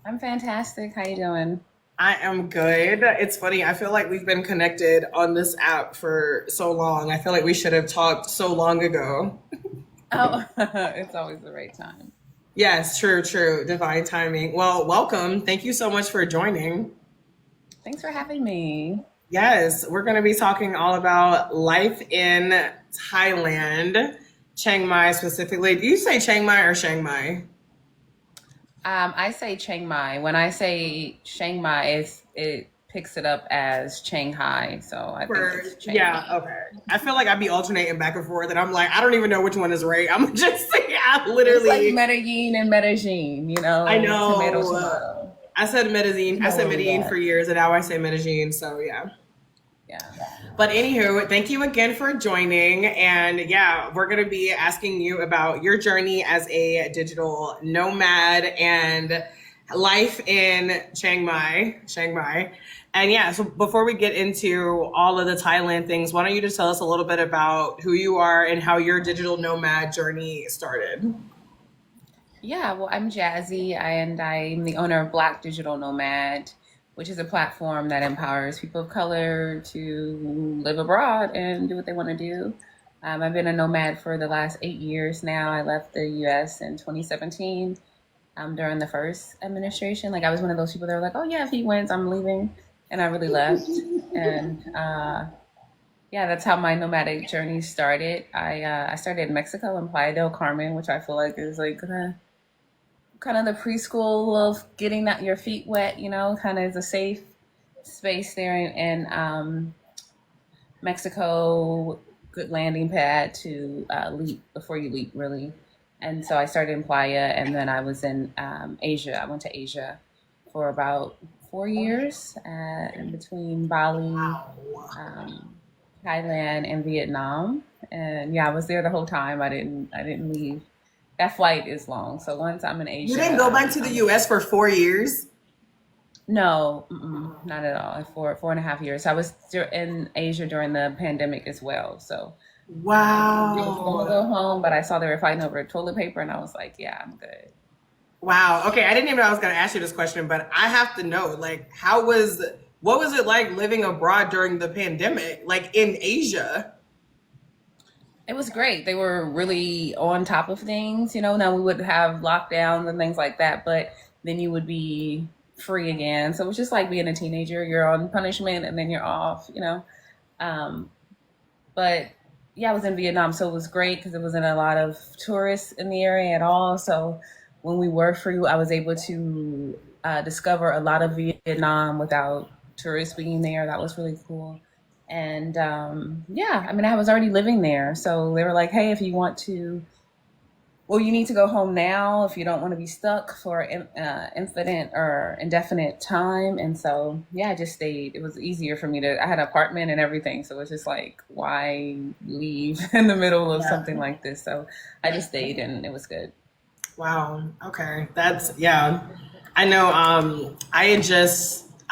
I'm fantastic. How you doing? I am good. It's funny. I feel like we've been connected on this app for so long. I feel like we should have talked so long ago. Oh, it's always the right time. Yes, true, true. Divine timing. Well, welcome. Thank you so much for joining. Thanks for having me. Yes, we're going to be talking all about life in Thailand, Chiang Mai specifically. Do you say Chiang Mai or Chiang Mai? I say Chiang Mai. When I say Chiang Mai, it picks it up as Shanghai, so I think For it's Chiang yeah, Mai. okay. I feel like I'd be alternating back and forth, and I'm like, I don't even know which one is right. I'm just saying, I It's like literally, Medellin and Medellin, I tomato, know. tomato. I said Medellin. You I know said where we Medellin for at? years, and now I say Medellin. So yeah. Yeah. But anywho, thank you again for joining. And yeah, we're gonna be asking you about your journey as a digital nomad and life in Chiang Mai. Chiang Mai. And yeah, so before we get into all of the Thailand things, why don't you just tell us a little bit about who you are and how your digital nomad journey started? Yeah, well, I'm Jazzy, and I'm the owner of Black Digital Nomad, which is a platform that empowers people of color to live abroad and do what they want to do. I've been a nomad for the last 8 years now. I left the US in 2017 during the first administration. Like, I was one of those people that were like, oh, yeah, if he wins, I'm leaving. And I really left. And yeah, that's how my nomadic journey started. I started in Mexico in Playa del Carmen, which I feel like is like kind of the preschool of getting that your feet wet, kind of is a safe space there in Mexico, good landing pad to leap before you leap, really. And so I started in Playa, and then I was in Asia. I went to Asia for about 4 years, in between Bali, um, Thailand, and Vietnam. And yeah, I was there the whole time. I didn't leave. That flight is long. So once I'm in You didn't Asia, go back to the US for 4 years? no, not at all. For 4.5 years, I was in Asia during the pandemic as well. So I was gonna Wow. go home, but I saw they were fighting over toilet paper, and I was like, yeah, I'm good. Wow. Okay, I didn't even know I was going to ask you this question, but I have to know, like, what was it like living abroad during the pandemic, like in Asia? It was great. They were really on top of things. Now we would have lockdowns and things like that, but then you would be free again. So it was just like being a teenager. You're on punishment and then you're off. Um, but yeah, I was in Vietnam, so it was great because there wasn't a lot of tourists in the area at all. So when we were free, I was able to discover a lot of Vietnam without tourists being there. That was really cool. And yeah, I mean, I was already living there, so they were like, "Hey, if you want to, well, you need to go home now if you don't want to be stuck for infinite or indefinite time." And so, yeah, I just stayed. It was easier for me to. I had an apartment and everything, so it's just like, why leave in the middle of Yeah. something like this? So I just stayed, and it was good. Wow. Okay. That's yeah. I know I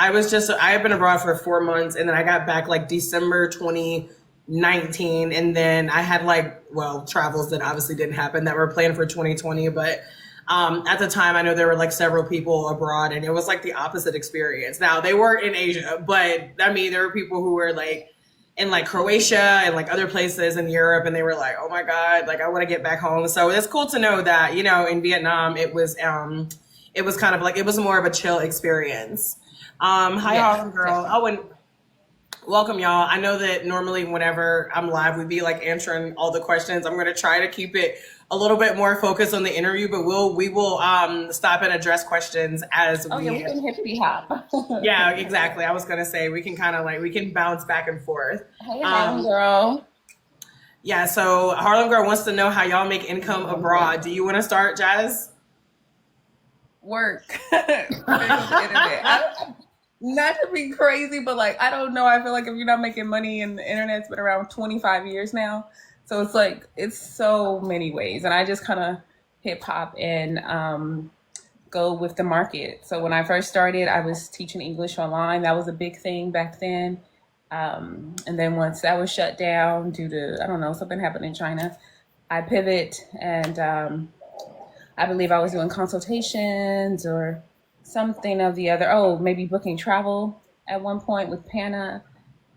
had been abroad for 4 months, and then I got back like December 2019, and then I had like, well, travels that obviously didn't happen that were planned for 2020, but at the time I know there were like several people abroad, and it was like the opposite experience. Now they were in Asia, but I mean there were people who were like in like Croatia and like other places in Europe, and they were like, "Oh my god, like I want to get back home." So it's cool to know that in Vietnam it was kind of like it was more of a chill experience. Hi Yeah, Harlem girl. definitely. Oh, and welcome y'all. I know that normally whenever I'm live, we'd be like answering all the questions. I'm going to try to keep it a little bit more focused on the interview, but we will stop and address questions as Oh yeah, we we. can hippity hop. Yeah, exactly. I was gonna say we can kind of like we can bounce back and forth. Hey, Harlem Um, girl. yeah. So Harlem Girl wants to know how y'all make income abroad. Do you want to start, Jazz? Work. Put it on the internet. Not to be crazy, but like I don't know. I feel like if you're not making money and the internet's been around 25 years now, so it's like it's so many ways, and I just kind of hip hop and go with the market. So when I first started, I was teaching English online. That was a big thing back then. And then once that was shut down due to I don't know something happened in China, I pivot and I believe I was doing consultations or something of the other. Oh, maybe booking travel at one point with Pana.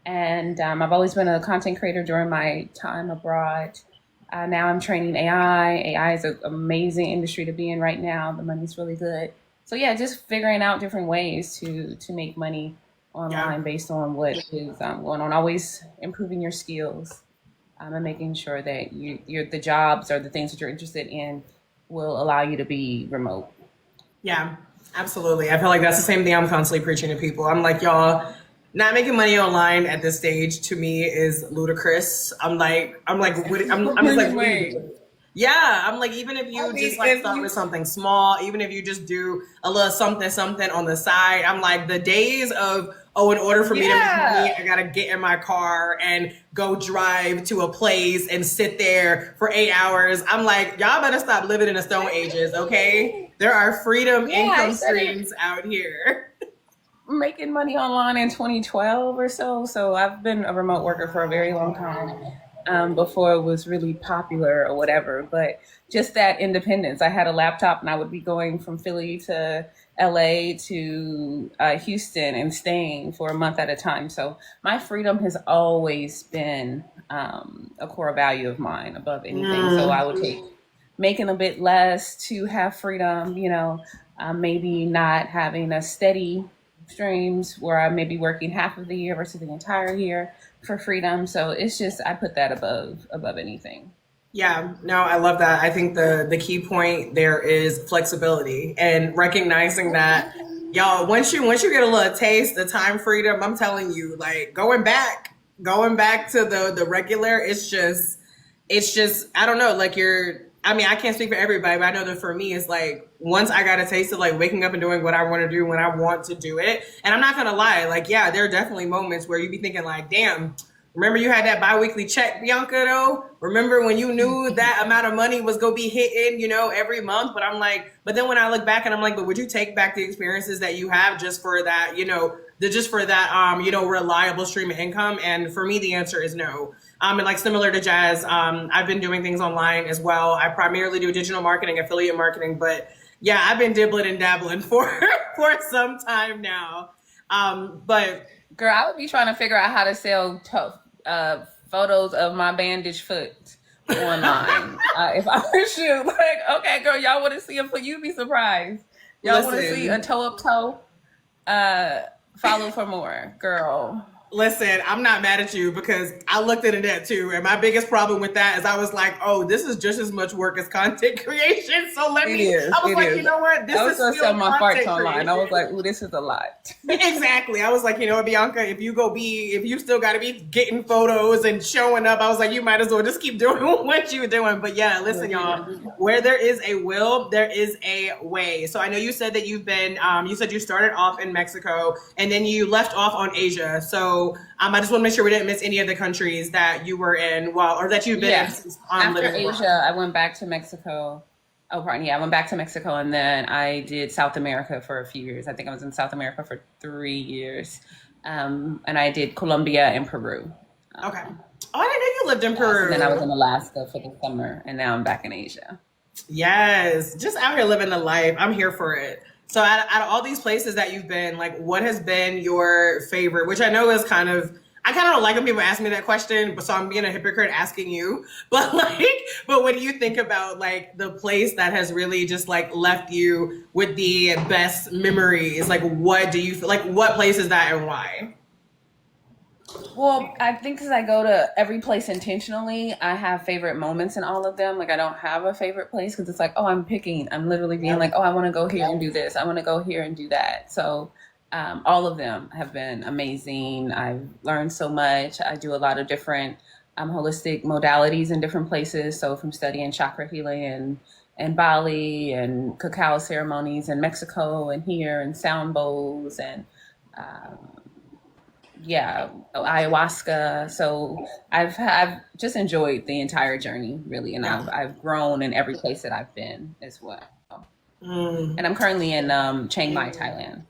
And I've always been a content creator during my time abroad. Now I'm training AI. AI is an amazing industry to be in right now. The money's really good. So yeah, just figuring out different ways to make money Yeah. online based on what is going on. Always improving your skills and making sure that the jobs or the things that you're interested in will allow you to be remote. Yeah, absolutely. I feel like that's the same thing I'm constantly preaching to people. I'm like, y'all, not making money online at this stage to me is ludicrous. I'm just like, Wait, what are you wait. doing? Yeah, I'm like, even if I you just mean, like if start you with something small, even if you just do a little something, something on the side, I'm like, the days of, oh, in order for me to make yeah. money, I gotta get in my car and go drive to a place and sit there for 8 hours. I'm like, y'all better stop living in the Stone Ages, okay? There are freedom Yeah, I income started streams out here. making money online in 2012 or so. So I've been a remote worker for a very long time, before it was really popular or whatever. But just that independence. I had a laptop and I would be going from Philly to LA to Houston and staying for a month at a time. So my freedom has always been a core value of mine above anything. So I Mm, would take making a bit less to have freedom, maybe not having a steady streams where I may be working half of the year versus the entire year for freedom. So it's just I put that above anything. yeah, no, I love that. I think the key point there is flexibility and recognizing that, y'all, once you get a little taste, the time freedom, I'm telling you, like going back to the regular, it's just I don't know, like I mean, I can't speak for everybody, but I know that for me it's like once I got a taste of like waking up and doing what I want to do when I want to do it. And I'm not gonna lie, like yeah, there are definitely moments where you be thinking like, damn, remember you had that biweekly check, Bianca, though? Remember when you knew that amount of money was gonna be hitting, every month? But I'm like, but then when I look back and I'm like, but would you take back the experiences that you have just for that, just for that reliable stream of income? And for me the answer is no. And like similar to Jazz, I've been doing things online as well. I primarily do digital marketing, affiliate marketing, but yeah, I've been dibbling and dabbling for for some time now. But Girl, I would be trying to figure out how to sell photos of my bandaged foot online. If I were you, like, okay, girl, y'all want to see a foot? You'd be surprised. Y'all want to see a listen, toe up toe? Uh, Follow for more, girl. Listen, I'm not mad at you because I looked into that too. And my biggest problem with that is I was like, oh, this is just as much work as content creation. So It is. I was It like, you is. know what? This I was is gonna still sell my farts content online. I was creation. like, ooh, this is a lot. Exactly. I was like, Bianca, if you still got to be getting photos and showing up, I was like, you might as well just keep doing what you were doing. But yeah, listen, y'all, where there is a will, there is a way. So I know you said that you said you started off in Mexico and then you left off on Asia. So I just want to make sure we didn't miss any of the countries that you were in, or that you've been in Yeah. since After living abroad. Asia, I went back to Mexico. Oh, pardon. Yeah, I went back to Mexico and then I did South America for a few years. I think I was in South America for 3 years. And I did Colombia and Peru. Okay. Oh, I didn't know you lived in Yes. And then I was in Peru. Alaska for the summer. And now I'm back in Asia. Yes, just out here living the life. I'm here for it. So, out of all these places that you've been, like, what has been your favorite? Which I know is I kind of don't like when people ask me that question, but so I'm being a hypocrite asking you. But but when you think about like the place that has really just like left you with the best memories, like, what do you feel like? What place is that and why? Well, I think because I go to every place intentionally, I have favorite moments in all of them. Like, I don't have a favorite place because it's like, oh, I'm literally being like, oh, I want to go here and do this. I want to go here and do that. So, all of them have been amazing. I've learned so much. I do a lot of different holistic modalities in different places. So, from studying chakra healing and Bali and cacao ceremonies in Mexico and here and sound bowls and yeah, ayahuasca. So I've just enjoyed the entire journey really, and Yeah. I've grown in every place that I've been as well. Mm. And I'm currently in Chiang Mai, Thailand.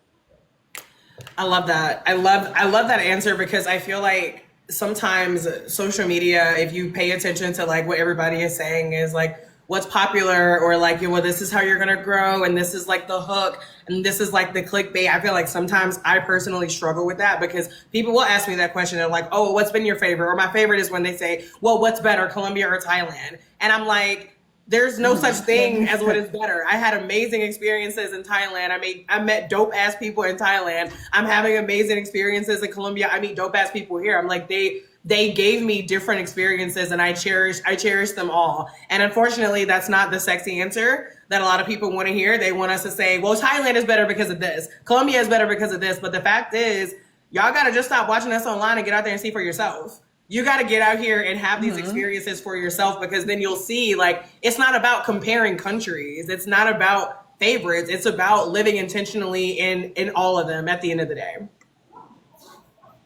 I love that. I love that answer because I feel like sometimes social media, if you pay attention to like what everybody is saying, is like what's popular, or like, well, this is how you're gonna grow, and this is like the hook, and this is like the clickbait. I feel like sometimes I personally struggle with that because people will ask me that question. They're like, oh, what's been your favorite? Or my favorite is when they say, well, what's better, Colombia or Thailand? And I'm like, there's no such thing as what is better. I had amazing experiences in Thailand. I met dope ass people in Thailand. I'm having amazing experiences in Colombia. I meet dope ass people here. I'm like, they gave me different experiences, and I cherish them all. And unfortunately, that's not the sexy answer that a lot of people want to hear. They want us to say, well, Thailand is better because of this. Colombia is better because of this. But the fact is, y'all got to just stop watching us online and get out there and see for yourself. You got to get out here and have these experiences for yourself, because then you'll see, like, it's not about comparing countries. It's not about favorites. It's about living intentionally in all of them at the end of the day.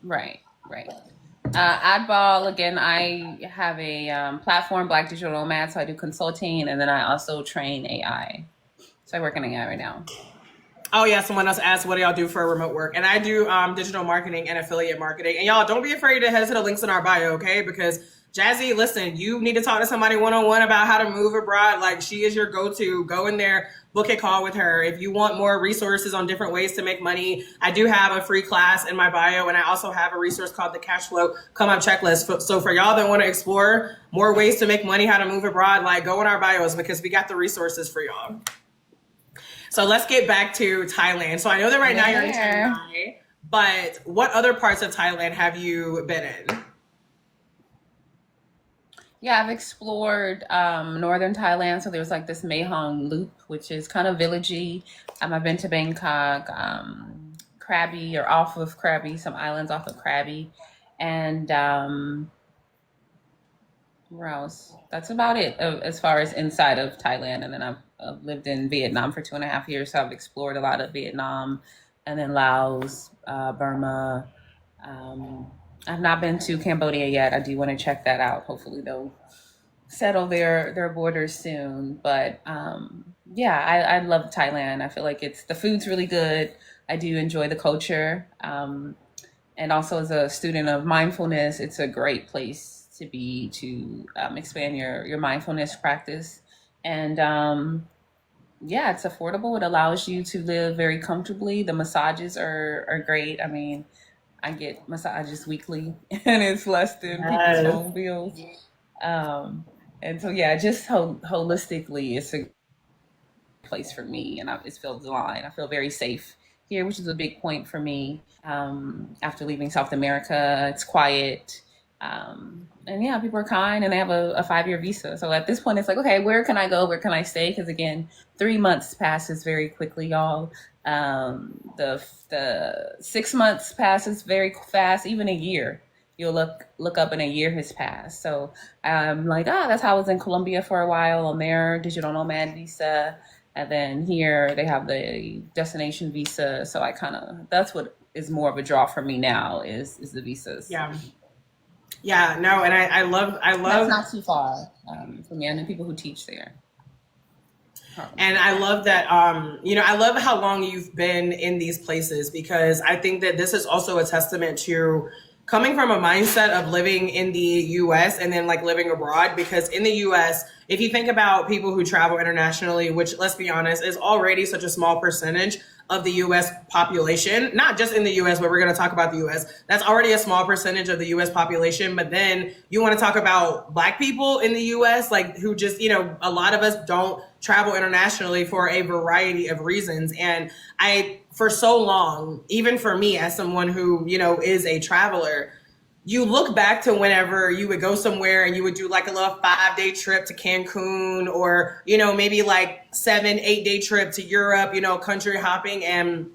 Right, right. Oddball, again, I have a platform, Black Digital Nomad, so I do consulting, and then I also train AI. So I work in AI right now. Oh yeah, someone else asked, what do y'all do for remote work? And I do digital marketing and affiliate marketing. And y'all, don't be afraid to head to the links in our bio, okay? Because Jazzy, listen, you need to talk to somebody one-on-one about how to move abroad. Like, she is your go-to. Go in there, book a call with her. If you want more resources on different ways to make money, I do have a free class in my bio. And I also have a resource called the Cash Flow Come Up Checklist. So for y'all that want to explore more ways to make money, how to move abroad, like, go in our bios, because we got the resources for y'all. So let's get back to Thailand. So I know that right now you're in Chiang Mai, but what other parts of Thailand have you been in? Yeah, I've explored northern Thailand. So there's like this Mae Hong Loop, which is kind of villagey. I've been to Bangkok, Krabi, or off of Krabi, some islands off of Krabi. And where else? That's about it as far as inside of Thailand. And then I've lived in Vietnam for 2.5 years, so I've explored a lot of Vietnam, and then Laos, Burma. I've not been to Cambodia yet. I do want to check that out. Hopefully they'll settle their borders soon. But yeah, I love Thailand. I feel like the food's really good. I do enjoy the culture. And also, as a student of mindfulness, it's a great place to be, to expand your mindfulness practice. And yeah, it's affordable. It allows you to live very comfortably. The massages are great. I mean, I get massages weekly, and it's less than people's home bills. And so, yeah, just holistically, it's a place for me, and it feels aligned. I feel very safe here, which is a big point for me. After leaving South America, it's quiet. And yeah, people are kind, and they have a 5-year visa. So at this point, it's like, okay, where can I go? Where can I stay? Because again, 3 months passes very quickly, y'all. The 6 months passes very fast. Even a year, you'll look up, and a year has passed. So I'm like, that's how I was in Colombia for a while on their digital nomad visa, and then here they have the destination visa. So that's what is more of a draw for me now is the visas. Yeah. Yeah, no, and I love. That's not too far for me. I know people who teach there. And I love that, I love how long you've been in these places, because I think that this is also a testament to coming from a mindset of living in the US and then like living abroad. Because in the US, if you think about people who travel internationally, which, let's be honest, is already such a small percentage of the US population, not just in the US, but we're going to talk about the US. That's already a small percentage of the US population. But then you want to talk about Black people in the US, like, who just, a lot of us don't travel internationally for a variety of reasons. And for so long, even for me as someone who, is a traveler, you look back to whenever you would go somewhere and you would do like a little 5-day trip to Cancun, or, maybe like 7-8 day trip to Europe, country hopping. And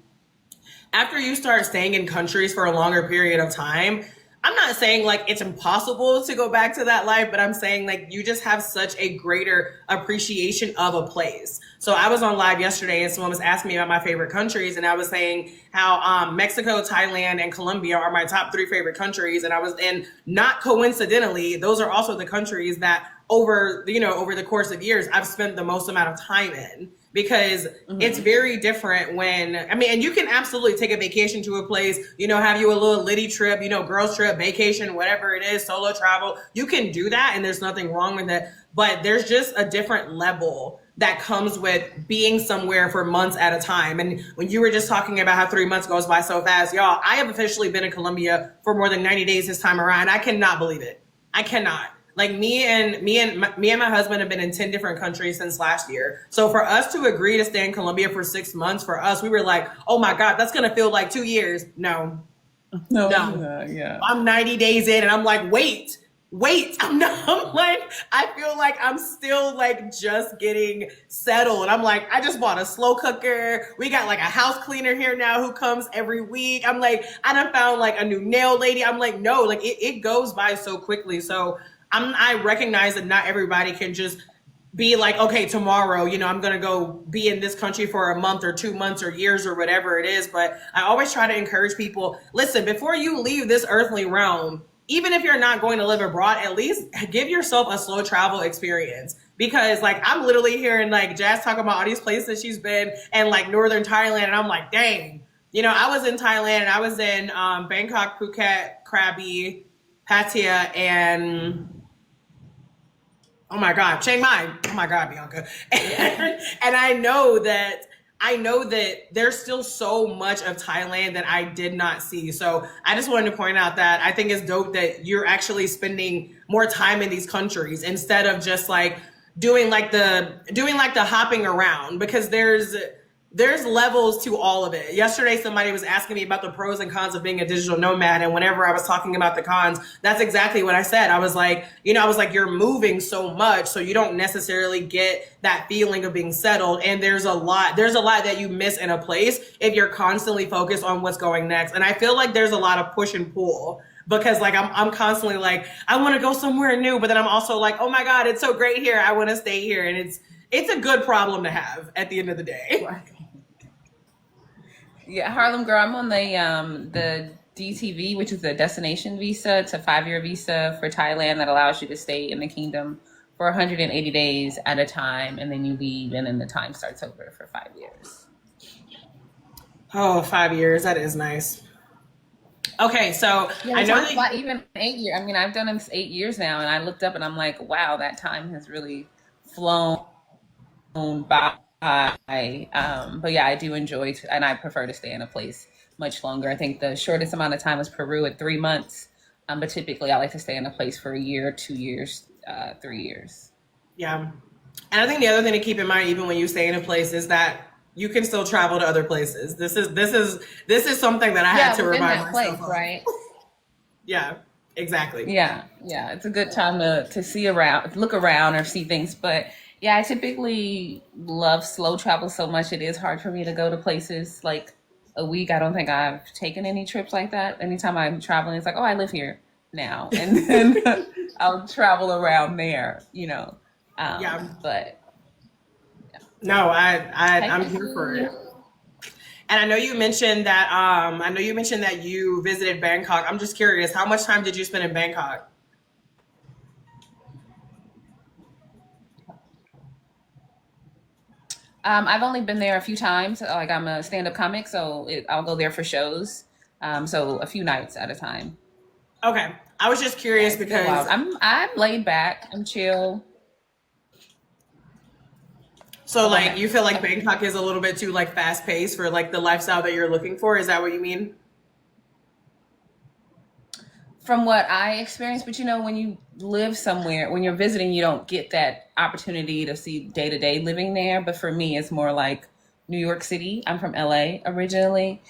after you start staying in countries for a longer period of time, I'm not saying like it's impossible to go back to that life, but I'm saying like you just have such a greater appreciation of a place. So I was on live yesterday and someone was asking me about my favorite countries, and I was saying how Mexico, Thailand, and Colombia are my top 3 favorite countries. And not coincidentally, those are also the countries that over the course of years I've spent the most amount of time in, because it's Hmm. very different when, I mean, and you can absolutely take a vacation to a place, have you a little litty trip, girls trip, vacation, whatever it is, solo travel. You can do that and there's nothing wrong with it. But there's just a different level that comes with being somewhere for months at a time. And when you were just talking about how 3 months goes by so fast, y'all, I have officially been in Colombia for more than 90 days this time around. I cannot believe it. I cannot. Like me and my husband have been in 10 different countries since last year. So for us to agree to stay in Colombia for 6 months, for us, we were like, oh my God, that's gonna feel like 2 years. No, No, no. yeah. I'm 90 days in and I'm like, wait. I'm not, I'm like, I feel like I'm still like just getting settled. I'm like, I just bought a slow cooker. We got like a house cleaner here now who comes every week. I'm like, I done found like a new nail lady. I'm like, no, like it goes by so quickly. So I recognize that not everybody can just be like, okay, tomorrow, I'm going to go be in this country for a month or 2 months or years or whatever it is. But I always try to encourage people, listen, before you leave this earthly realm, even if you're not going to live abroad, at least give yourself a slow travel experience. Because like I'm literally hearing like Jazz talking about all these places she's been and like northern Thailand, and I'm like, dang. I was in Thailand and I was in Bangkok, Phuket, Krabi, Pattaya, and oh my God, Chiang Mai. Oh my God, Bianca. And I know that there's still so much of Thailand that I did not see. So I just wanted to point out that I think it's dope that you're actually spending more time in these countries instead of just like doing like the hopping around, because there's levels to all of it. Yesterday, somebody was asking me about the pros and cons of being a digital nomad. And whenever I was talking about the cons, that's exactly what I said. I was like, you're moving so much, so you don't necessarily get that feeling of being settled. And there's a lot that you miss in a place if you're constantly focused on what's going next. And I feel like there's a lot of push and pull, because like I'm constantly like, I want to go somewhere new, but then I'm also like, oh my God, it's so great here. I want to stay here. And it's a good problem to have at the end of the day. Right. Yeah, Harlem girl, I'm on the DTV, which is a destination visa. It's a 5-year visa for Thailand that allows you to stay in the kingdom for 180 days at a time, and then you leave, and then the time starts over for 5 years. Oh, 5 years. That is nice. Okay, so Yeah, I the know time that. fly even 8 years. I mean, I've done this 8 years now, and I looked up and I'm like, wow, that time has really flown by. But yeah, I do enjoy, and I prefer to stay in a place much longer. I think the shortest amount of time was Peru at 3 months. But typically, I like to stay in a place for a year, 2 years, 3 years. Yeah. And I think the other thing to keep in mind, even when you stay in a place, is that you can still travel to other places. This is something that I had Yeah, to within remind that myself place, of. right? Yeah, exactly. Yeah, yeah, it's a good time to see around, look around, or see things. But yeah, I typically love slow travel so much it is hard for me to go to places like a week. I don't think I've taken any trips like that. Anytime I'm traveling, it's like, oh, I live here now, and then I'll travel around there. Yeah. But No, I'm here for hey, it. And I know you mentioned that you visited Bangkok. I'm just curious, how much time did you spend in Bangkok? I've only been there a few times. Like I'm a stand-up comic, so I'll go there for shows. So a few nights at a time. Okay. I was just Yeah, curious it's been a while. because I'm laid back. I'm chill. so Oh, go like ahead. you feel like Bangkok is a little bit too like fast paced for like the lifestyle that you're looking for. Is that what you mean? From what I experienced, but when you live somewhere, when you're visiting, you don't get that opportunity to see day to day living there. But for me, it's more like New York City. I'm from LA originally.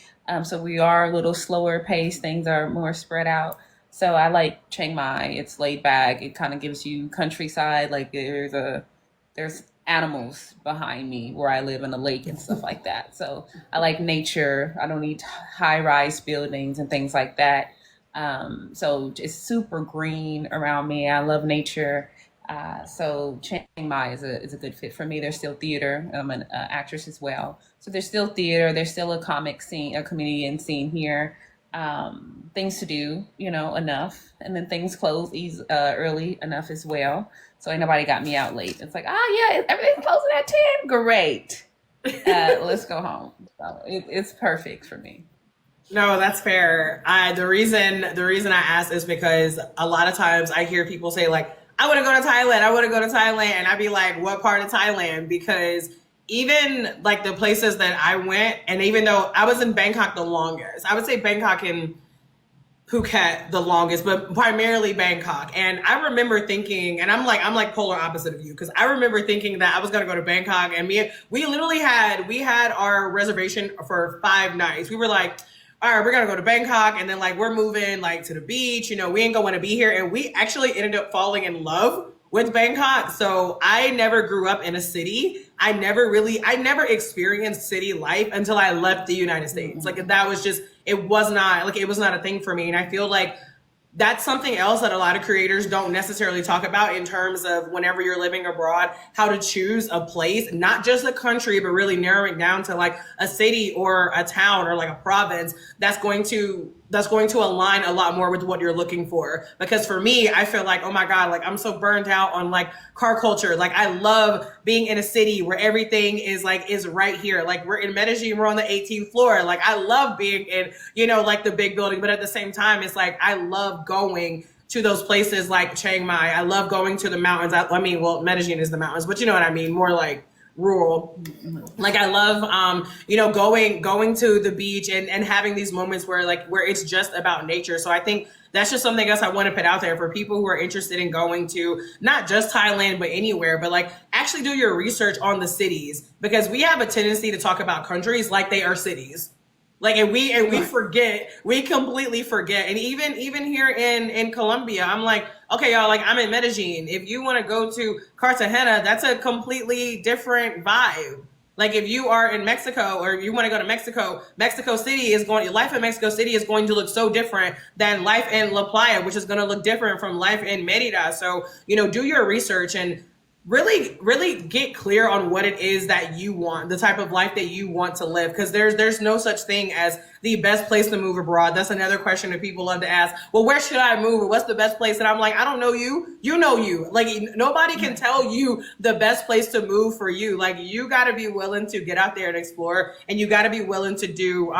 So we are a little slower paced. Things are more spread out. So I like Chiang Mai. It's laid back. It kind of gives you countryside. Like there's animals behind me where I live in the lake and stuff like that. So I like nature. I don't need high rise buildings and things like that. So it's super green around me. I love nature. So Chiang Mai is a good fit for me. There's still theater. I'm an actress as well. So there's still theater. There's still a comic scene, a comedian scene here. Things to do, enough. And then things close early enough as well. So ain't nobody got me out late. It's like, yeah, everything's closing at 10. Great. let's go home. So it's perfect for me. No, that's fair. The reason I asked is because a lot of times I hear people say like, I want to go to Thailand, I want to go to Thailand, and I'd be like, what part of Thailand? Because even like the places that I went, and even though I was in Bangkok the longest, I would say Bangkok and Phuket the longest, but primarily Bangkok. And I remember thinking, and I'm like polar opposite of you, because I remember thinking that I was gonna go to Bangkok, and we literally had our reservation for 5 nights. We were like, all right, we're gonna go to Bangkok, and then like we're moving like to the beach. We ain't gonna be here, and we actually ended up falling in love with Bangkok. So I never grew up in a city. I never experienced city life until I left the United States. Like that was just, it was not a thing for me. And I feel like that's something else that a lot of creators don't necessarily talk about in terms of whenever you're living abroad, how to choose a place, not just a country, but really narrowing down to like a city or a town or like a province that's going to align a lot more with what you're looking for. Because for me, I feel like, oh my God, like I'm so burned out on like car culture. Like I love being in a city where everything is right here. Like we're in Medellin, we're on the 18th floor. Like I love being in, like the big building, but at the same time, it's like I love going to those places like Chiang Mai. I love going to the mountains. I mean, well, Medellin is the mountains, but you know what I mean? More like rural. Like I love going to the beach and having these moments where it's just about nature. So I think that's just something else I want to put out there for people who are interested in going to not just Thailand but anywhere, but like actually do your research on the cities, because we have a tendency to talk about countries like they are cities. Like and we forget, we completely forget. And even here in Colombia, I'm like, okay, y'all, like I'm in Medellin. If you want to go to Cartagena, that's a completely different vibe. Like if you are in Mexico or you want to go to Mexico, life in Mexico City is going to look so different than life in La Playa, which is going to look different from life in Merida. So, do your research and really get clear on what it is that you want, the type of life that you want to live, because there's no such thing as the best place to move abroad. That's another question that people love to ask. Well, where should I move, or what's the best place? And I'm like, I don't know you, you know you. Like nobody can tell you the best place to move for you. Like you got to be willing to get out there and explore, and you got to be willing to do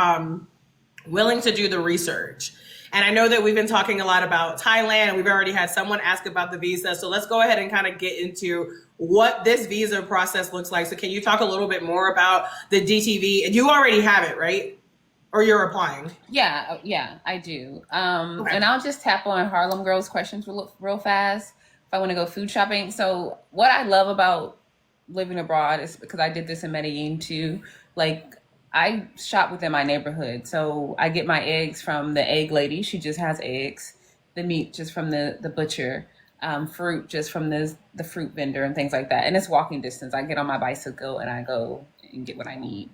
the research. And I know that we've been talking a lot about Thailand, and we've already had someone ask about the visa. So let's go ahead and kind of get into what this visa process looks like. So can you talk a little bit more about the DTV? And you already have it, right? Or you're applying? Yeah, I do. Okay. And I'll just tap on Harlem Girls questions real fast if I want to go food shopping. So what I love about living abroad is because I did this in Medellin too. Like I shop within my neighborhood. So I get my eggs from the egg lady. She just has eggs. The meat just from the butcher. Fruit just from the fruit vendor and things like that. And it's walking distance. I get on my bicycle and I go and get what I need.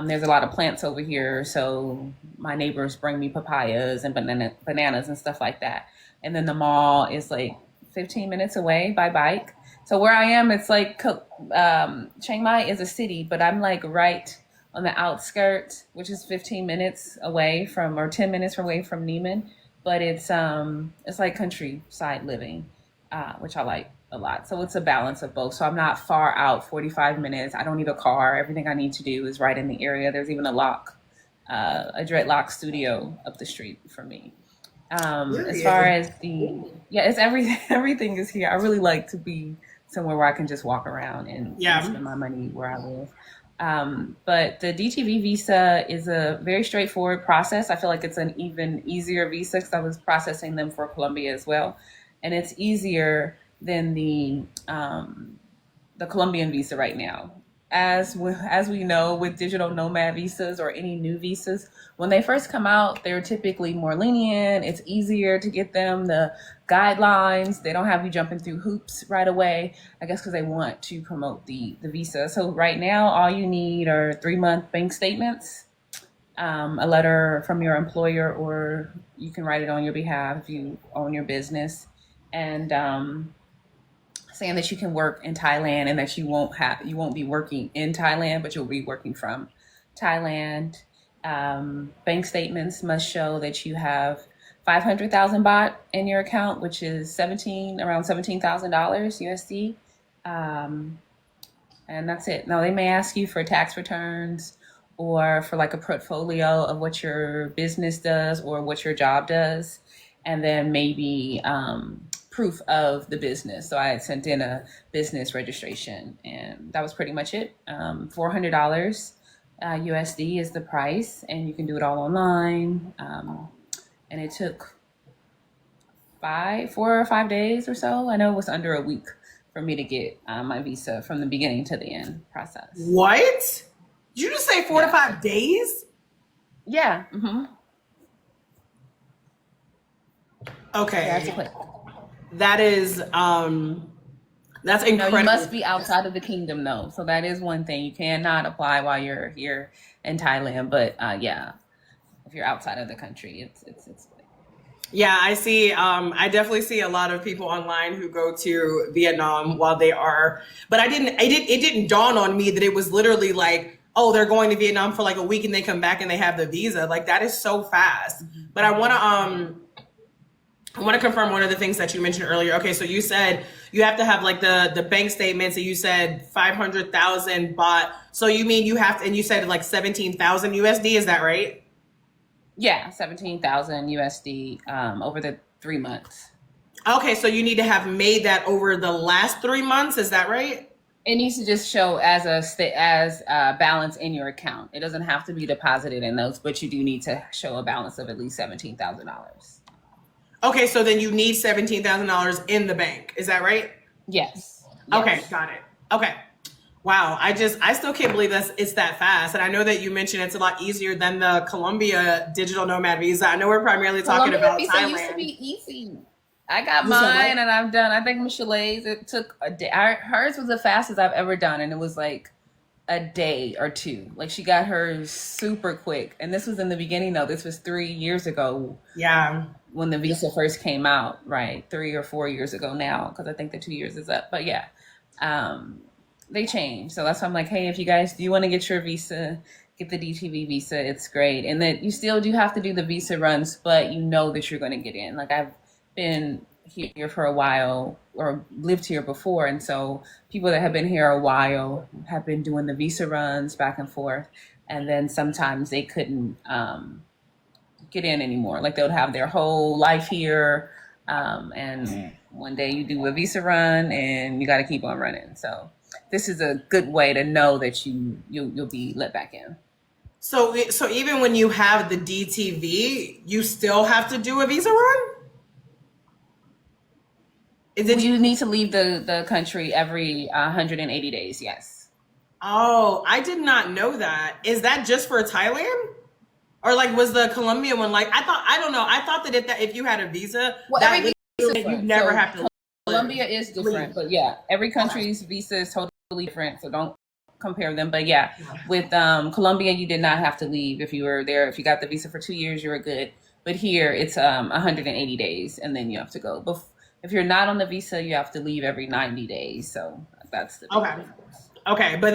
There's a lot of plants over here, so my neighbors bring me papayas and bananas and stuff like that. And then the mall is like 15 minutes away by bike. So where I am, it's like Chiang Mai is a city, but I'm like right on the outskirts, which is 15 minutes away from, or 10 minutes away from Neiman. But it's like countryside living, which I like a lot. So it's a balance of both. So I'm not far out, 45 minutes. I don't need a car. Everything I need to do is right in the area. There's even a dreadlock studio up the street from me. As far Period. as it's everything, everything is here. I really like to be somewhere where I can just walk around and Yeah. spend my money where I live. But the DTV visa is a very straightforward process. I feel like it's an even easier visa because I was processing them for Colombia as well, and it's easier than the Colombian visa right now. As we know, with digital nomad visas or any new visas, when they first come out, they're typically more lenient. It's easier to get them the guidelines. They don't have you jumping through hoops right away. I guess because they want to promote the visa. So right now, all you need are 3-month bank statements, a letter from your employer, or you can write it on your behalf if you own your business, and saying that you can work in Thailand and that you won't be working in Thailand, but you'll be working from Thailand. Bank statements must show that you have 500,000 baht in your account, which is around $17,000 USD. and that's it. Now they may ask you for tax returns or for like a portfolio of what your business does or what your job does, and then maybe proof of the business. So I had sent in a business registration, and that was pretty much it. $400 USD is the price, and you can do it all online. And it took 4 or 5 days or so. I know it was under a week for me to get my visa from the beginning to the end process. What? Did you just say 4 to 5 days? Yeah. Mm-hmm. Yeah, it's Okay. quick. That is that's No, you incredible. must be outside of the kingdom though. So that is one thing. You cannot apply while you're here in Thailand. But yeah, if you're outside of the country, it's quick. Yeah, I see. I definitely see a lot of people online who go to Vietnam while they are, but it didn't dawn on me that it was literally like, oh, they're going to Vietnam for like a week and they come back and they have the visa. Like that is so fast. But I want to confirm one of the things that you mentioned earlier. Okay, so you said you have to have like the bank statements, and you said 500,000 baht. So you mean you have to, and you said like 17,000 USD. Is that right? Yeah, 17,000 USD over the 3 months. Okay, so you need to have made that over the last 3 months. Is that right? It needs to just show as a balance in your account. It doesn't have to be deposited in those, but you do need to show a balance of at least $17,000. Okay, so then you need $17,000 in the bank. Is that right? Yes. Okay, Yes. got it. Okay. Wow, I still can't believe it's that fast. And I know that you mentioned it's a lot easier than the Colombia digital nomad visa. I know we're primarily talking Colombia about visa used to Thailand. be easy. I got You said mine what? and I've done, I think Michelle's, it took a day. Hers was the fastest I've ever done. And it was like a day or two. Like she got hers super quick. And this was in the beginning though. This was 3 years ago Yeah. when the visa first came out, right? 3 or 4 years ago now, because I think the 2 years is up. But yeah, um, they changed. So that's why I'm like, hey, if you guys do want to get your visa, get the DTV visa. It's great. And that you still do have to do the visa runs, but you know that you're going to get in. Like I've been here for a while or lived here before. And so people that have been here a while have been doing the visa runs back and forth. And then sometimes they couldn't get in anymore. Like they would have their whole life here. And one day you do a visa run and you got to keep on running. So this is a good way to know that you'll be let back in. So even when you have the DTV, you still have to do a visa run? Did you? You need to leave the country every 180 days. Yes. Oh, I did not know that. Is that just for Thailand? Or like was the Colombia one like I don't know. I thought that if you had a visa, Well, that every visa is literally you different. never So have to Colombia is leave. different, but yeah, every country's visa is totally different. So don't compare them. But yeah, with Colombia, you did not have to leave if you were there. If you got the visa for 2 years, you were good. But here, it's 180 days, and then you have to go. But if you're not on the visa, you have to leave every 90 days. So that's the big Okay. difference. Okay, but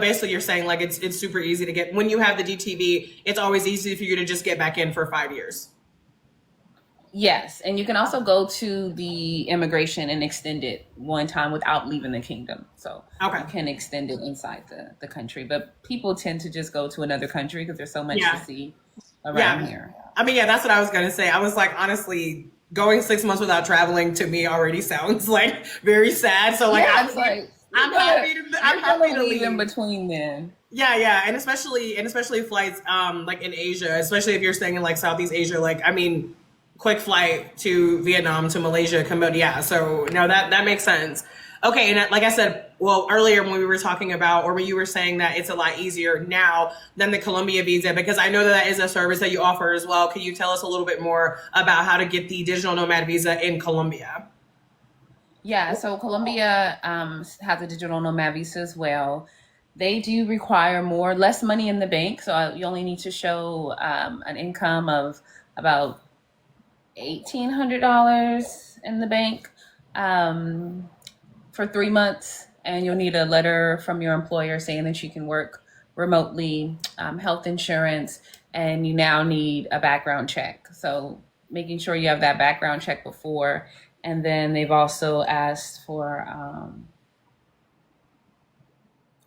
basically you're saying like it's super easy to get when you have the DTV, it's always easy for you to just get back in for 5 years. Yes, and you can also go to the immigration and extend it one time without leaving the kingdom. So Okay. you can extend it inside the country. But people tend to just go to another country because there's so much to Yeah. see around Yeah. here. I mean, yeah, that's what I was gonna say. I was like, honestly, going 6 months without traveling to me already sounds like very sad. So like Yeah, it's like I'm happy to I'm you're happy gonna to leave in leave. between then. Yeah, yeah, and especially flights like in Asia, especially if you're staying in like Southeast Asia, like I mean, quick flight to Vietnam to Malaysia, Cambodia. Yeah, so no, that makes sense. Okay, and like I said, well, earlier when we were talking about, or when you were saying that it's a lot easier now than the Colombia visa, because I know that that is a service that you offer as well. Can you tell us a little bit more about how to get the digital nomad visa in Colombia? Yeah, so Colombia has a digital nomad visa as well. They do require less money in the bank, so you only need to show an income of about $1,800 in the bank um, for 3 months, and you'll need a letter from your employer saying that you can work remotely, health insurance, and you now need a background check. So making sure you have that background check before, and then they've also asked for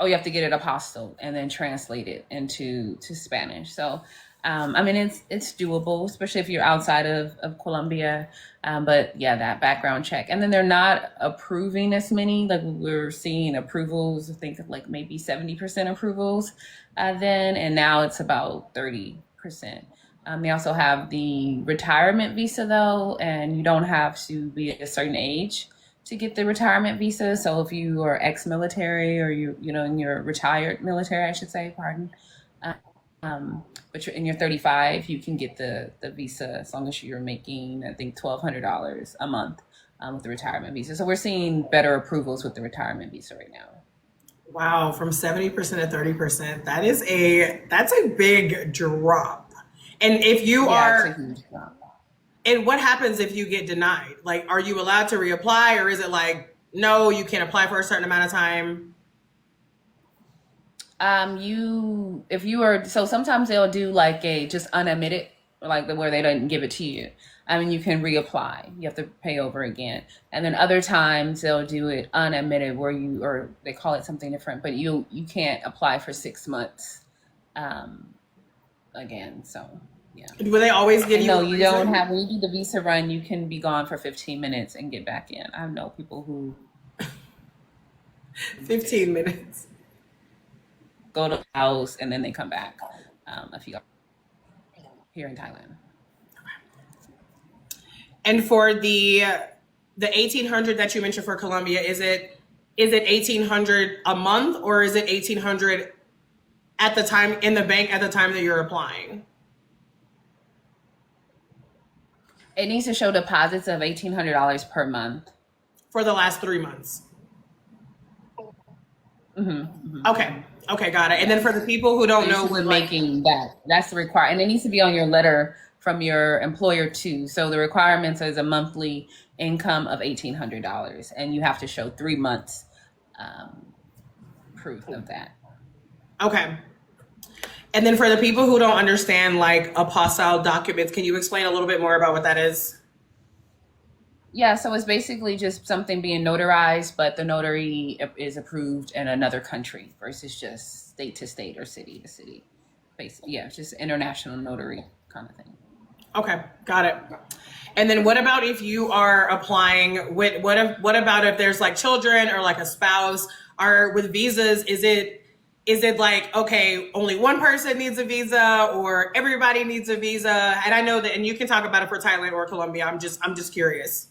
Oh, you have to get it apostilled and then translate it into to Spanish. So, I mean, it's doable, especially if you're outside of Colombia. But yeah, that background check, and then they're not approving as many. Like we're seeing approvals, I think like maybe 70% approvals then, and now it's about 30%. They also have the retirement visa though, and you don't have to be a certain age to get the retirement visa. So if you are ex-military or you know, and you're retired military, I should say, pardon. Um, but you're in your 35, you can get the visa as long as you're making, I think, $1,200 a month with the retirement visa. So we're seeing better approvals with the retirement visa right now. Wow, from 70% to 30%. That's a big drop. And if you Yeah, it's are a huge jump. and what happens if you get denied? Like, are you allowed to reapply, or is it like, no, you can't apply for a certain amount of time? You if you are so sometimes they'll do like a just unadmitted, like the where they didn't give it to you. I mean, you can reapply. You have to pay over again, and then other times they'll do it unadmitted, where you or they call it something different, but you can't apply for 6 months um, again. So yeah, Will they always give and you no, a you don't reason? have when you do the visa run, you can be gone for 15 minutes and get back in. I know people who 15 minutes. go to the house and then they come back. If you are here in Thailand. And for the 1800 that you mentioned for Colombia, is it 1800 a month, or is it 1800 at the time in the bank at the time that you're applying? It needs to show deposits of $1,800 per month. For the last 3 months. Hmm. Okay. Okay, got it. And then Yes. for the people who So don't you know should be what like making that. That's the require, and it needs to be on your letter from your employer too. So the requirements is a monthly income of $1,800, and you have to show 3 months um, proof of that. okay. And then for the people who don't understand like apostille documents, can you explain a little bit more about what that is? Yeah, so it's basically just something being notarized, but the notary is approved in another country versus just state to state or city to city. Basically, yeah, it's just international notary kind of thing. Okay, got it. And then what about if you are applying with what about if there's like children or like a spouse, or with visas, is it like, okay, only one person needs a visa or everybody needs a visa? And I know that, and you can talk about it for Thailand or Colombia. I'm just curious.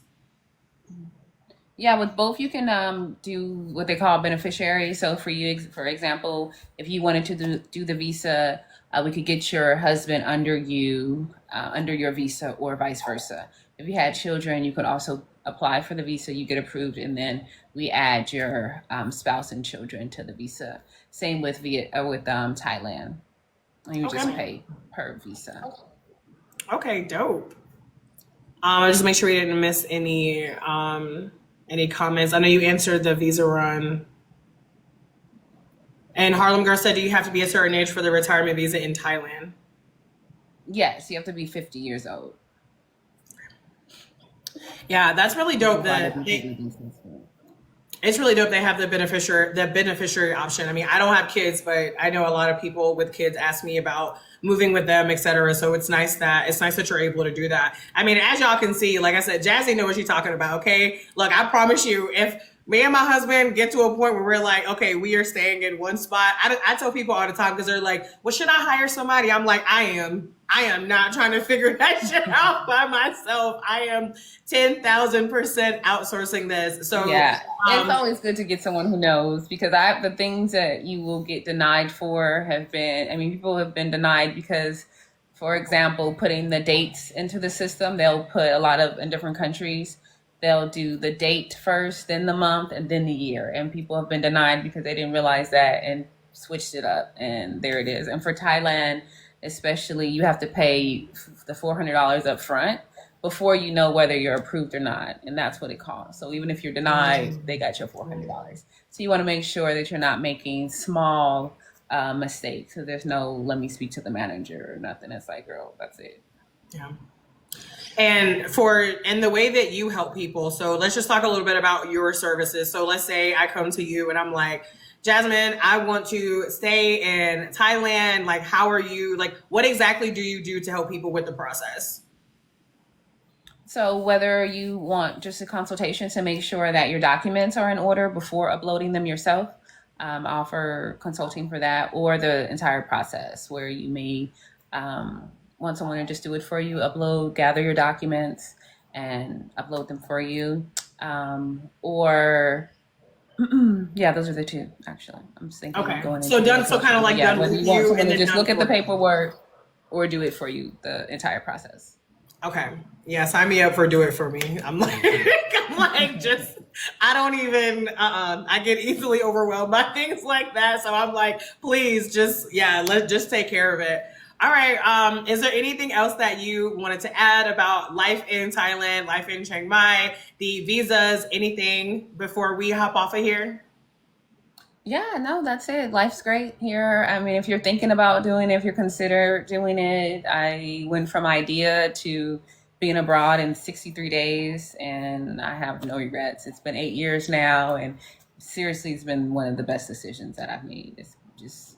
Yeah, with both you can do what they call beneficiary. So for you, for example, if you wanted to do the visa, we could get your husband under you, under your visa, or vice versa. If you had children, you could also apply for the visa. You get approved, and then we add your spouse and children to the visa. Same with Thailand. You just Okay. pay per visa. Okay, dope. I just make sure we didn't miss any comments. I know you answered the visa run. And Harlem Girl said, do you have to be a certain age for the retirement visa in Thailand? Yes, you have to be 50 years old. Yeah, that's really Which dope. a lot of people do visas for. It's really dope they have the beneficiary option. I mean, I don't have kids, but I know a lot of people with kids ask me about moving with them, etc. So it's nice that you're able to do that. I mean, as y'all can see, like I said, Jazzy knows what she's talking about. Okay, look, I promise you, if me and my husband get to a point where we're like, okay, we are staying in one spot. I tell people all the time because they're like, well, should I hire somebody? I'm like, I am. I am not trying to figure that shit out by myself. I am 10,000% outsourcing this. So, Yeah, it's um, always good to get someone who knows because the things that you will get denied for have been, I mean, people have been denied because, for example, putting the dates into the system, they'll put a lot of, in different countries, they'll do the date first, then the month, and then the year. And people have been denied because they didn't realize that and switched it up. And there it is. And for Thailand, especially, you have to pay the $400 up front before you know whether you're approved or not. And that's what it costs. So even if you're denied, they got your $400. So you want to make sure that you're not making small mistakes. So there's no, let me speak to the manager or nothing. It's like, girl, that's it. yeah. And the way that you help people, so let's just talk a little bit about your services. So let's say I come to you and I'm like, Jasmine, I want to stay in Thailand. Like, how are you? Like, what exactly do you do to help people with the process? So whether you want just a consultation to make sure that your documents are in order before uploading them yourself, offer consulting for that, or the entire process where you may want someone to just do it for you, upload, gather your documents, and upload them for you, or yeah, those are the two actually. I'm just thinking of Okay. going So into more done, so kind of questions, but like yeah, done whether with you want you someone and to then just done look at the for me. paperwork or do it for you, the entire process. Okay. Yeah, sign me up for do it for me. I'm like, I'm like, just, I don't even, I get easily overwhelmed by things like that. So I'm like, please just, yeah, let's just take care of it. All right. Is there anything else that you wanted to add about life in Thailand, life in Chiang Mai, the visas, anything before we hop off of here? Yeah, no, that's it. Life's great here. I mean, if you're thinking about doing it, if you're consider doing it, I went from idea to being abroad in 63 days, and I have no regrets. It's been 8 years now, and seriously, it's been one of the best decisions that I've made. It's just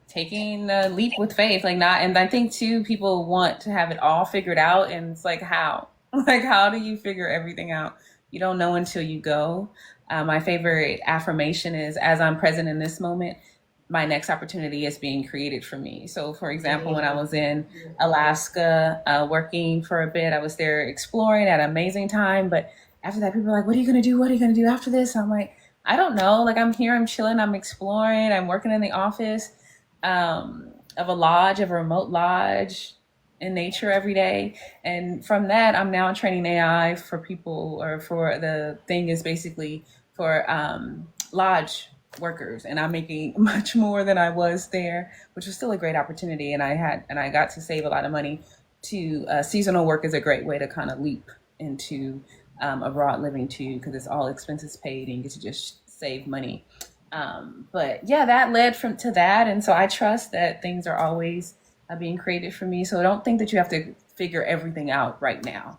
taking the leap with faith, like not, and I think too, people want to have it all figured out, and it's like, how? Like, how do you figure everything out? You don't know until you go. My favorite affirmation is, as I'm present in this moment, my next opportunity is being created for me. So, for example, when I was in Alaska working for a bit, I was there exploring at an amazing time. But after that, people are like, what are you going to do? What are you going to do after this? I'm like, I don't know. Like, I'm here, I'm chilling, I'm exploring, I'm working in the office of a lodge, of a remote lodge in nature every day. And from that, I'm now training AI for people, or for the thing is basically for lodge workers. And I'm making much more than I was there, which was still a great opportunity. And I got to save a lot of money to seasonal work is a great way to kind of leap into abroad living too, because it's all expenses paid and you get to just save money. But yeah, that led from to that, and so I trust that things are always being created for me. So I don't think that you have to figure everything out right now.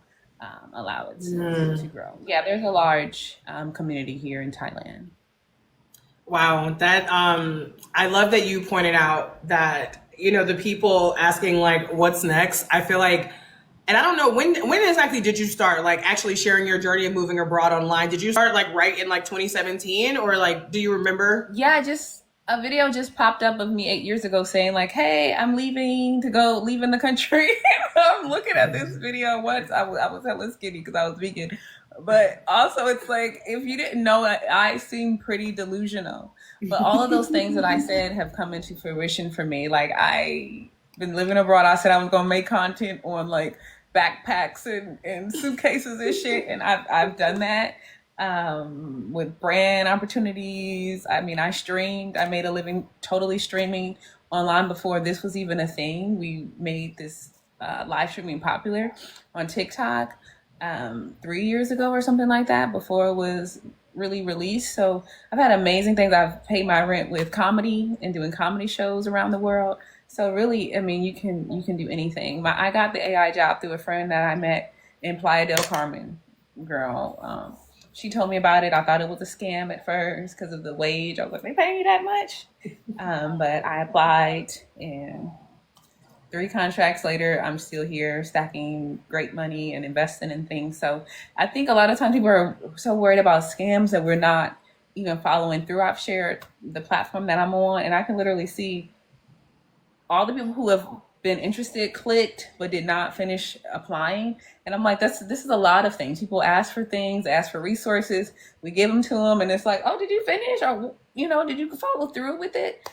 Allow it to grow. Yeah, there's a large community here in Thailand. Wow, that I love that you pointed out that, you know, the people asking like what's next. I feel like, and I don't know when exactly did you start like actually sharing your journey of moving abroad online? Did you start like right in like 2017, or like do you remember? Yeah, just a video just popped up of me 8 years ago saying like, "Hey, I'm leaving to go leaving the country." I'm looking at this video once. I was hella skinny because I was vegan, but also it's like if you didn't know, I seem pretty delusional. But all of those things that I said have come into fruition for me. Like I been living abroad. I said I was gonna make content on like backpacks and suitcases and shit, and I've done that with brand opportunities. I mean, I streamed. I made a living totally streaming online before this was even a thing. We made this live streaming popular on TikTok 3 years ago or something like that, before it was really released. So I've had amazing things. I've paid my rent with comedy and doing comedy shows around the world. So really, I mean, you can do anything. I got the AI job through a friend that I met in Playa del Carmen. Girl, she told me about it. I thought it was a scam at first because of the wage. I was like, they pay you that much? But I applied, and 3 contracts later, I'm still here stacking great money and investing in things. So I think a lot of times people are so worried about scams that we're not even following through. I've shared the platform that I'm on, and I can literally see all the people who have been interested clicked but did not finish applying. And I'm like, this is a lot of things. People ask for things, ask for resources, we give them to them, and it's like, oh, did you finish? Or, you know, did you follow through with it?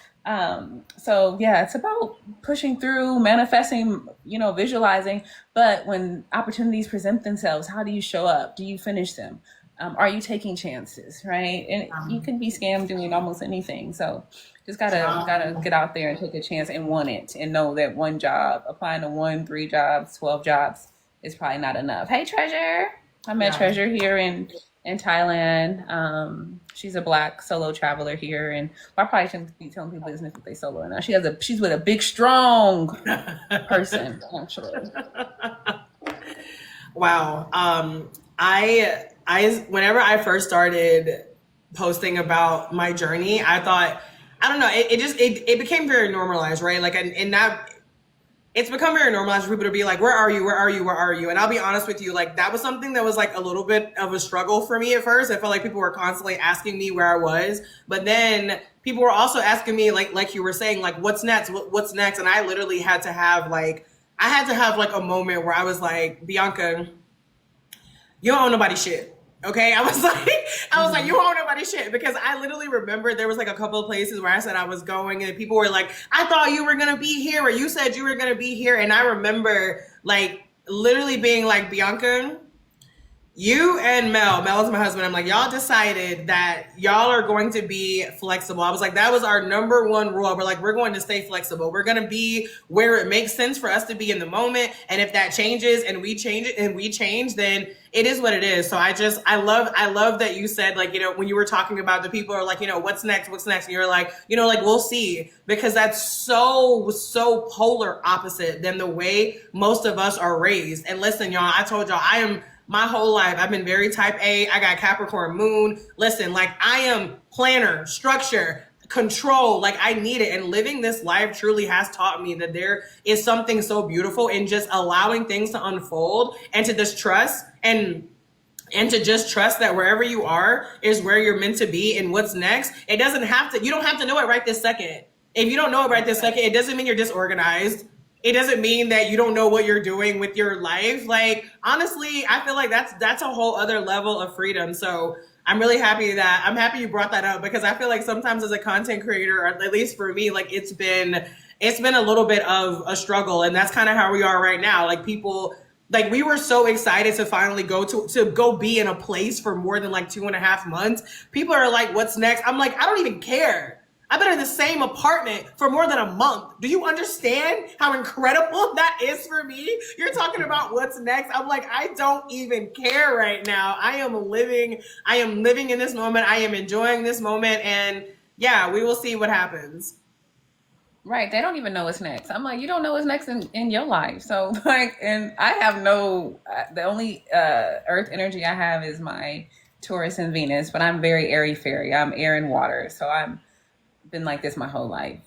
So yeah, it's about pushing through, manifesting, you know, visualizing. But when opportunities present themselves, how do you show up? Do you finish them? Are you taking chances, right? And you can be scammed doing almost anything. So just gotta get out there and take a chance and want it, and know that one job, applying to 3 jobs, 12 jobs is probably not enough. Hey, Treasure. I met Yeah. Treasure here in Thailand. She's a black solo traveler here, and I probably shouldn't be telling people business if they solo now. She's with a big, strong person, actually. Wow. I whenever I first started posting about my journey, I thought, I don't know, it became very normalized, right? Like, and that it's become very normalized for people to be like, where are you? Where are you? Where are you? And I'll be honest with you, like that was something that was like a little bit of a struggle for me at first. I felt like people were constantly asking me where I was, but then people were also asking me like you were saying, like, what's next? What's next? And I literally had to have like, a moment where I was like, Bianca, you don't owe nobody shit. Okay. I was like, you don't owe nobody shit, because I literally remember there was like a couple of places where I said I was going and people were like, I thought you were going to be here, or you said you were going to be here. And I remember like literally being like, Bianca, you and Mel is my husband. I'm like, y'all decided that y'all are going to be flexible. I was like, that was our number one rule. We're like, we're going to stay flexible. We're going to be where it makes sense for us to be in the moment. And if that changes and we change it and we change, then it is what it is. So I love that you said, like, you know, when you were talking about the people are like, you know, what's next? And you're like, you know, like, we'll see, because that's so polar opposite than the way most of us are raised. And listen, y'all, I told y'all, my whole life, I've been very type A. I got Capricorn moon. Listen, like, I am planner, structure, control. Like, I need it. And living this life truly has taught me that there is something so beautiful in just allowing things to unfold and to just trust and to just trust that wherever you are is where you're meant to be. And what's next, you don't have to know it right this second. If you don't know it right this second, it doesn't mean you're disorganized. It doesn't mean that you don't know what you're doing with your life. Like, honestly, I feel like that's a whole other level of freedom. So I'm really happy you brought that up, because I feel like sometimes as a content creator, or at least for me, like it's been a little bit of a struggle. And that's kind of how we are right now. Like, people, like, we were so excited to finally go be in a place for more than like 2.5 months. People are like, what's next? I'm like, I don't even care. I've been in the same apartment for more than a month. Do you understand how incredible that is for me? You're talking about what's next. I'm like, I don't even care right now. I am living in this moment. I am enjoying this moment. And yeah, we will see what happens. Right. They don't even know what's next. I'm like, you don't know what's next in your life. So like, and I have the only earth energy I have is my Taurus and Venus, but I'm very airy fairy. I'm air and water. So I'm been like this my whole life.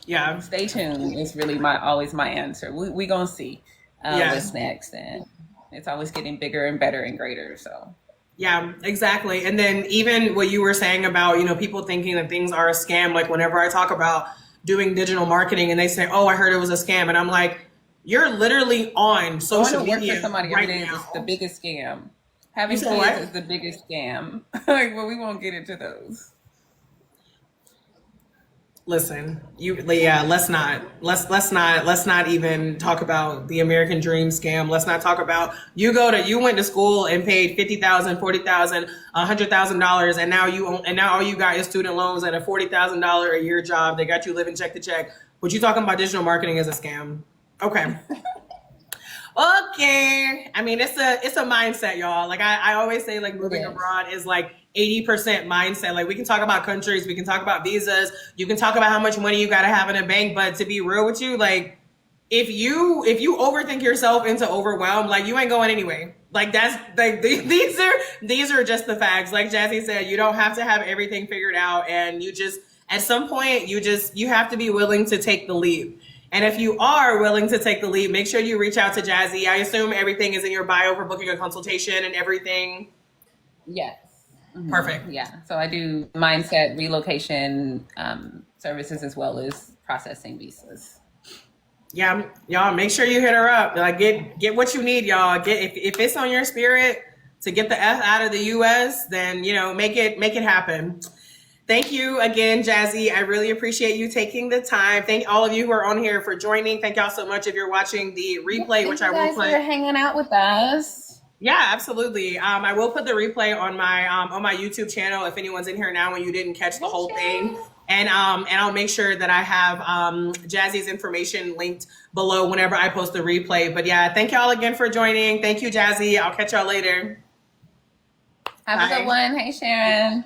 Yeah. Stay tuned is really always my answer. We gonna see what's next, and it's always getting bigger and better and greater. So yeah, exactly. And then even what you were saying about, you know, people thinking that things are a scam. Like, whenever I talk about doing digital marketing and they say, oh, I heard it was a scam, and I'm like, you're literally on social media. Work for somebody right every day now is the biggest scam. Having kids is the biggest scam. Like, well, we won't get into those. Listen, let's not even talk about the American dream scam. Let's not talk about you went to school and paid $50,000, $40,000, $100,000, and now all you got is student loans and a $40,000 a year job. They got you living check to check. But you talking about digital marketing as a scam? Okay. Okay. I mean, it's a mindset, y'all. Like I always say, like, moving abroad is like 80% mindset. Like, we can talk about countries, we can talk about visas, you can talk about how much money you got to have in a bank, but to be real with you, like, if you overthink yourself into overwhelm, like, you ain't going anyway. Like, that's like, these are just the facts. Like Jazzy said, you don't have to have everything figured out, and you just, at some point, you have to be willing to take the leap. And if you are willing to take the leap, make sure you reach out to Jazzy. I assume everything is in your bio for booking a consultation and everything. Yes. Mm-hmm. Perfect. Yeah. So I do mindset relocation services as well as processing visas. Yeah, y'all, make sure you hit her up. Like, get what you need, y'all. If it's on your spirit to get the F out of the US, then, you know, make it happen. Thank you again, Jazzy. I really appreciate you taking the time. Thank all of you who are on here for joining. Thank y'all so much if you're watching the replay, which I will put. Thank you for hanging out with us. Yeah, absolutely. I will put the replay on my YouTube channel if anyone's in here now and you didn't catch the whole thing. And I'll make sure that I have Jazzy's information linked below whenever I post the replay. But yeah, thank y'all again for joining. Thank you, Jazzy. I'll catch y'all later. Have a good one. Hey, Sharon.